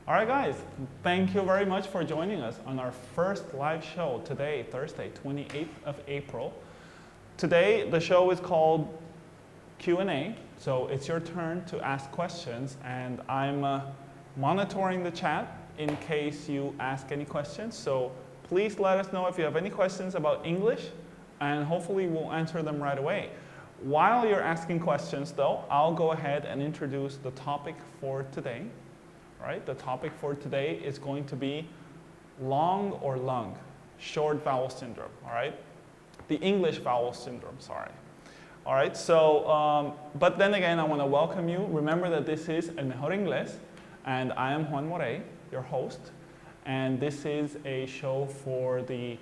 All right, guys, thank you very much for joining us on our first live show today, Thursday, 28th of April. Today, the show is called Q&A, so it's your turn to ask questions, and I'm monitoring the chat in case you ask any questions. So please let us know if you have any questions about English, and hopefully we'll answer them right away. While you're asking questions, though, I'll go ahead and introduce the topic for today. All right, the topic for today is going to be long or lung, short vowel syndrome, all right? The English vowel syndrome, sorry. All right, so, but then again, I want to welcome you. Remember that this is El Mejor Inglés, and I am Juan Morey, your host, and this is a show for the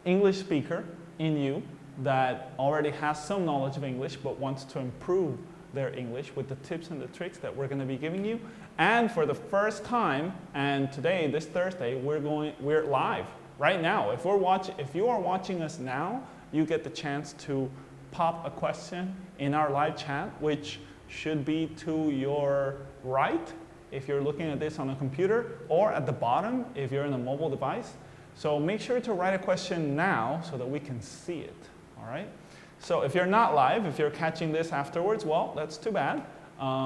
English speaker in you that already has some knowledge of English but wants to improve their English with the tips and the tricks that we're going to be giving you. And for the first time, and today, this Thursday, we're live right now. If you are watching us now, you get the chance to pop a question in our live chat, which should be to your right if you're looking at this on a computer, or at the bottom if you're in a mobile device. So make sure to write a question now so that we can see it, all right? So if you're not live, if you're catching this afterwards, well, that's too bad.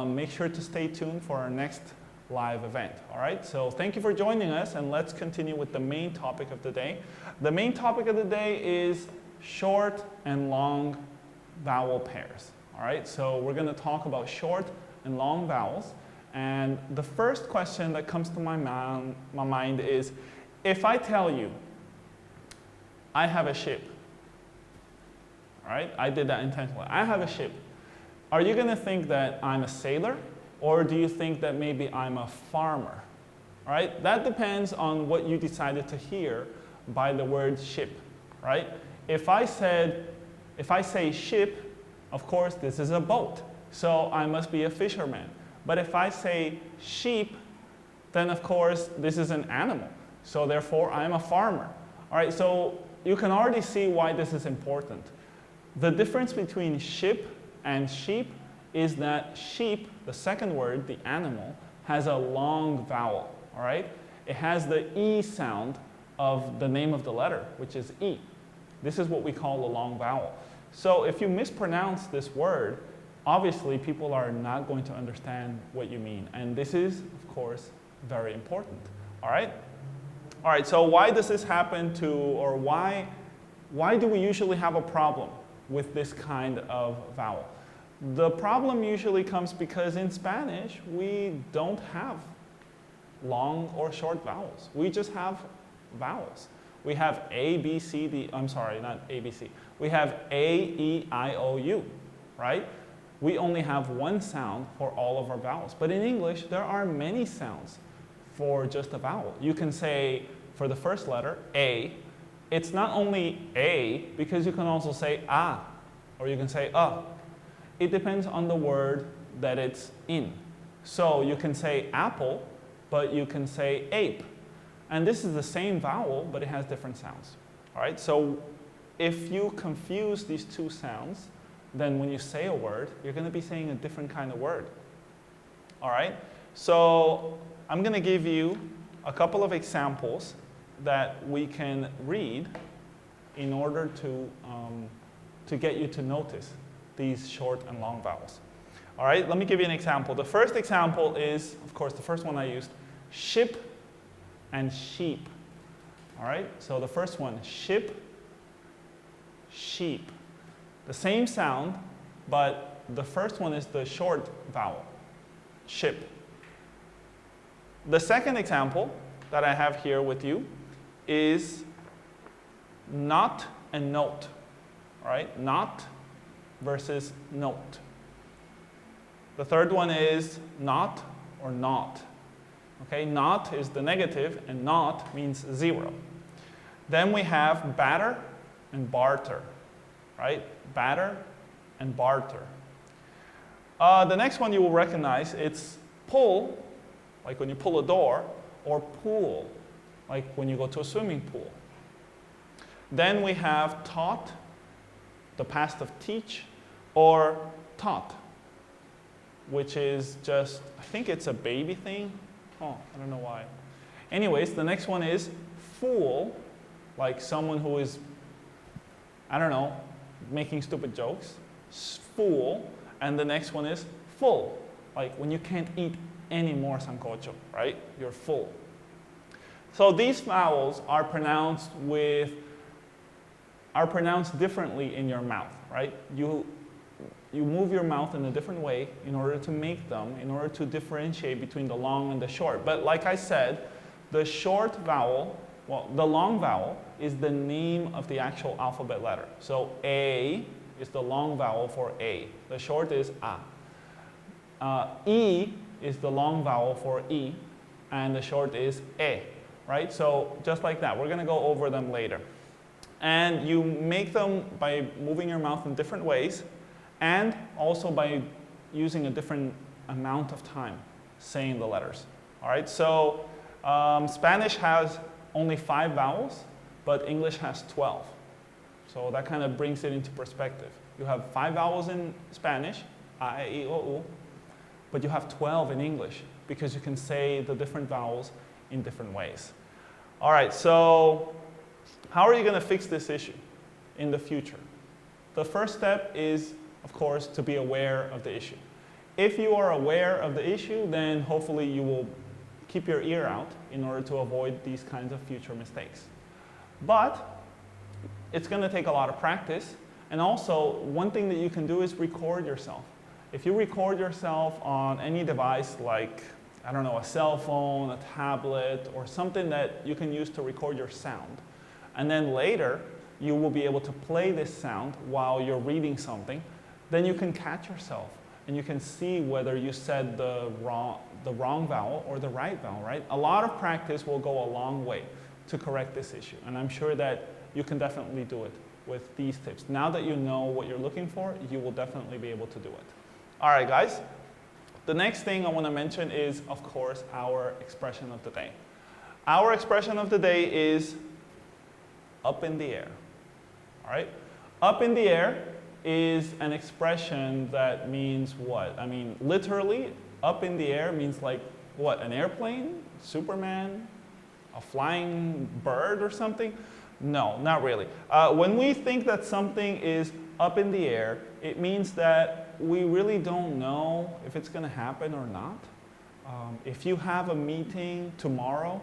Make sure to stay tuned for our next live event, all right? So thank you for joining us, and let's continue with the main topic of the day. The main topic of the day is short and long vowel pairs, all right? So we're going to talk about short and long vowels. And the first question that comes to my mind is, if I tell you, I have a ship, all right? I did that intentionally. I have a ship. Are you going to think that I'm a sailor, or do you think that maybe I'm a farmer? All right? That depends on what you decided to hear by the word ship, right? If I say ship, of course, this is a boat, so I must be a fisherman. But if I say sheep, then of course, this is an animal, so therefore I'm a farmer. All right, so you can already see why this is important. The difference between ship and sheep is that sheep, the second word, the animal, has a long vowel, all right? It has the E sound of the name of the letter, which is E. This is what we call a long vowel. So if you mispronounce this word, obviously people are not going to understand what you mean. And this is, of course, very important, all right? All right, so why does this happen to, or why do we usually have a problem with this kind of vowel? The problem usually comes because in Spanish, we don't have long or short vowels. We just have vowels. We have A, B, C, D, I'm sorry, not A, B, C. We have A, E, I, O, U, right? We only have one sound for all of our vowels. But in English, there are many sounds for just a vowel. You can say, for the first letter, A, it's not only A, because you can also say A, or you can say It depends on the word that it's in. So you can say apple, but you can say ape. And this is the same vowel, but it has different sounds. All right, so if you confuse these two sounds, then when you say a word, you're going to be saying a different kind of word. All right, so I'm going to give you a couple of examples that we can read in order to get you to notice these short and long vowels. All right, let me give you an example. The first example is, of course, the first one I used, ship and sheep. All right, so the first one, ship, sheep. The same sound, but the first one is the short vowel, ship. The second example that I have here with you is not and note. All right, not versus note. The third one is not or not. Okay, not is the negative, and not means zero. Then we have batter and barter, right? Batter and barter. The next one you will recognize, it's pull, like when you pull a door, or pool, like when you go to a swimming pool. Then we have taught, the past of teach, or taught, which is just, I think it's a baby thing. Oh, I don't know why. Anyways, the next one is fool, like someone who is, I don't know, making stupid jokes. Fool. And the next one is full, like when you can't eat any more sancocho, right? You're full. So these vowels are pronounced differently in your mouth, right? You move your mouth in a different way in order to make them, in order to differentiate between the long and the short. But like I said, the short vowel, well, the long vowel is the name of the actual alphabet letter. So A is the long vowel for A. The short is A. E is the long vowel for E, and the short is E, right? So just like that. We're going to go over them later. And you make them by moving your mouth in different ways, and also by using a different amount of time saying the letters. All right, so Spanish has only 5 vowels, but English has 12. So that kind of brings it into perspective. You have 5 vowels in Spanish, A, E, I, O, U, but you have 12 in English because you can say the different vowels in different ways. All right, so how are you going to fix this issue in the future? The first step is, of course, to be aware of the issue. If you are aware of the issue, then hopefully you will keep your ear out in order to avoid these kinds of future mistakes. But it's going to take a lot of practice. And also, one thing that you can do is record yourself. If you record yourself on any device like, I don't know, a cell phone, a tablet, or something that you can use to record your sound, and then later you will be able to play this sound while you're reading something, then you can catch yourself and you can see whether you said the wrong vowel or the right vowel, right? A lot of practice will go a long way to correct this issue, and I'm sure that you can definitely do it with these tips. Now that you know what you're looking for, you will definitely be able to do it. All right, guys. The next thing I want to mention is, of course, our expression of the day. Our expression of the day is up in the air. All right? Up in the air is an expression that means what? I mean, literally, up in the air means like what? An airplane? Superman? A flying bird or something? No, not really. When we think that something is up in the air, it means that we really don't know if it's going to happen or not. If you have a meeting tomorrow,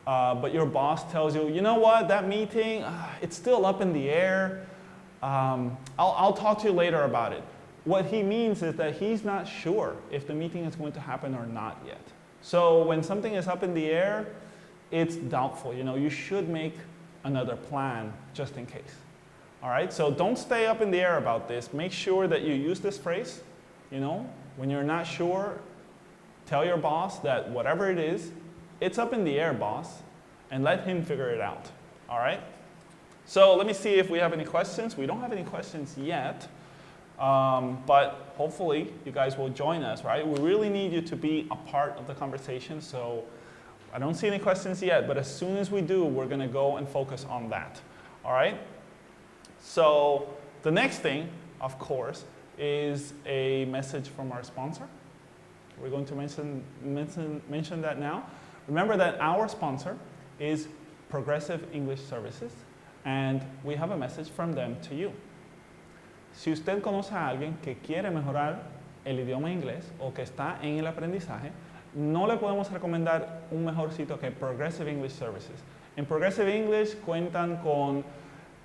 but your boss tells you, you know what, that meeting, it's still up in the air. I'll talk to you later about it. What he means is that he's not sure if the meeting is going to happen or not yet. So when something is up in the air, it's doubtful. You know, you should make another plan just in case. All right, so don't stay up in the air about this. Make sure that you use this phrase. You know, when you're not sure, tell your boss that whatever it is, it's up in the air, boss, and let him figure it out. All right? So let me see if we have any questions. We don't have any questions yet, but hopefully you guys will join us, right? We really need you to be a part of the conversation, so I don't see any questions yet, but as soon as we do, we're going to go and focus on that. All right? So the next thing, of course, is a message from our sponsor. We're going to mention that now. Remember that our sponsor is Progressive English Services, and we have a message from them to you. Si usted conoce a alguien que quiere mejorar el idioma inglés o que está en el aprendizaje, no le podemos recomendar un mejor sitio que Progressive English Services. En Progressive English cuentan con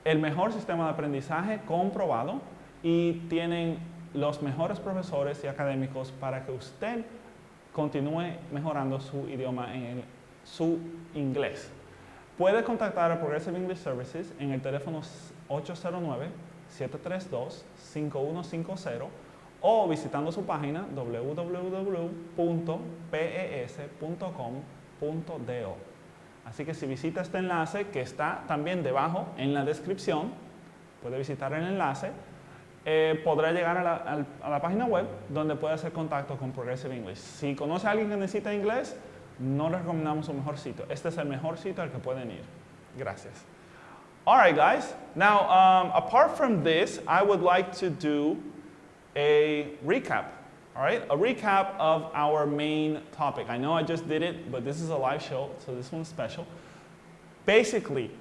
el mejor sistema de aprendizaje comprobado y tienen los mejores profesores y académicos para que usted continúe mejorando su idioma, su inglés. Puede contactar a Progressive English Services en el teléfono 809-732-5150 o visitando su página www.pes.com.do. Así que si visita este enlace, que está también debajo en la descripción, puede visitar el enlace, podrá llegar a la página web donde puede hacer contacto con Progressive English. Si conoce a alguien que necesita inglés, no les recomendamos un mejor sitio. Este es el mejor sitio al que pueden ir. Gracias. All right, guys. Now, apart from this, I would like to do a recap All right, a recap of our main topic. I know I just did it, but this is a live show, so this one's special. Basically,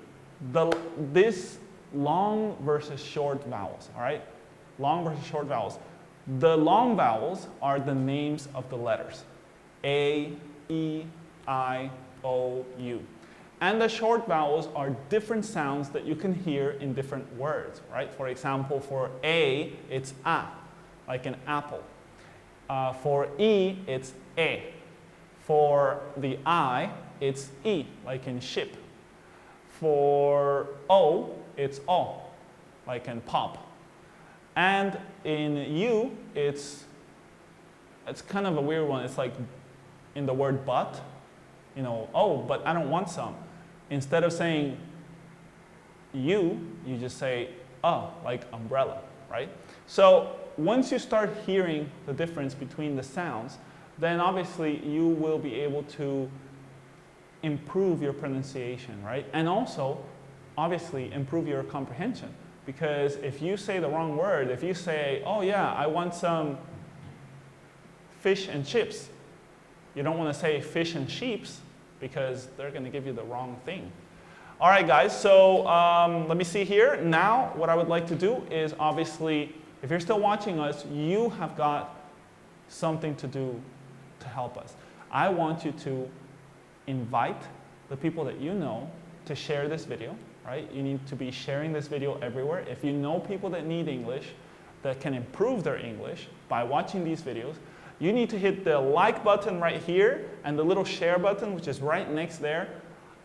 this long versus short vowels, all right? Long versus short vowels. The long vowels are the names of the letters. A, E, I, O, U. And the short vowels are different sounds that you can hear in different words, right? For example, for A, it's A, like an apple. For E, it's E. For the I, it's E, like in ship. For O, it's O, like in pop. And in U, it's kind of a weird one. It's like in the word but, you know, oh, but I don't want some. Instead of saying you just say like umbrella, right? So once you start hearing the difference between the sounds, then obviously you will be able to improve your pronunciation, right? And also, obviously, improve your comprehension. Because if you say the wrong word, if you say, oh yeah, I want some fish and chips, you don't want to say fish and sheeps because they're going to give you the wrong thing. All right, guys, so let me see here. Now, what I would like to do is obviously, if you're still watching us, you have got something to do to help us. I want you to invite the people that you know to share this video, right? You need to be sharing this video everywhere. If you know people that need English, that can improve their English by watching these videos, you need to hit the like button right here and the little share button, which is right next there.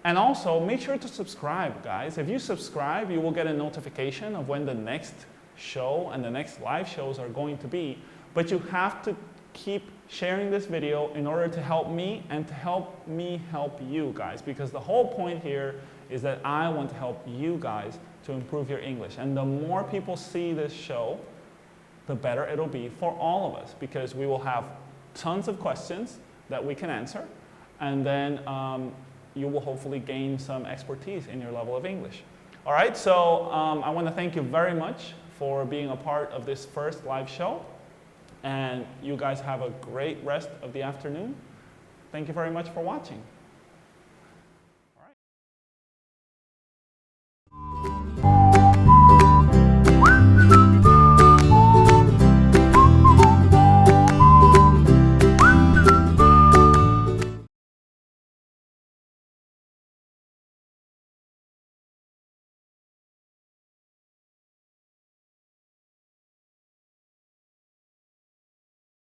And also, make sure to subscribe, guys. If you subscribe, you will get a notification of when the next show and the next live shows are going to be. But you have to keep sharing this video in order to help me and to help me help you guys. Because the whole point here is that I want to help you guys to improve your English. And the more people see this show, the better it'll be for all of us. Because we will have tons of questions that we can answer. And then you will hopefully gain some expertise in your level of English. All right, so I want to thank you very much for being a part of this first live show. And you guys have a great rest of the afternoon. Thank you very much for watching. All right.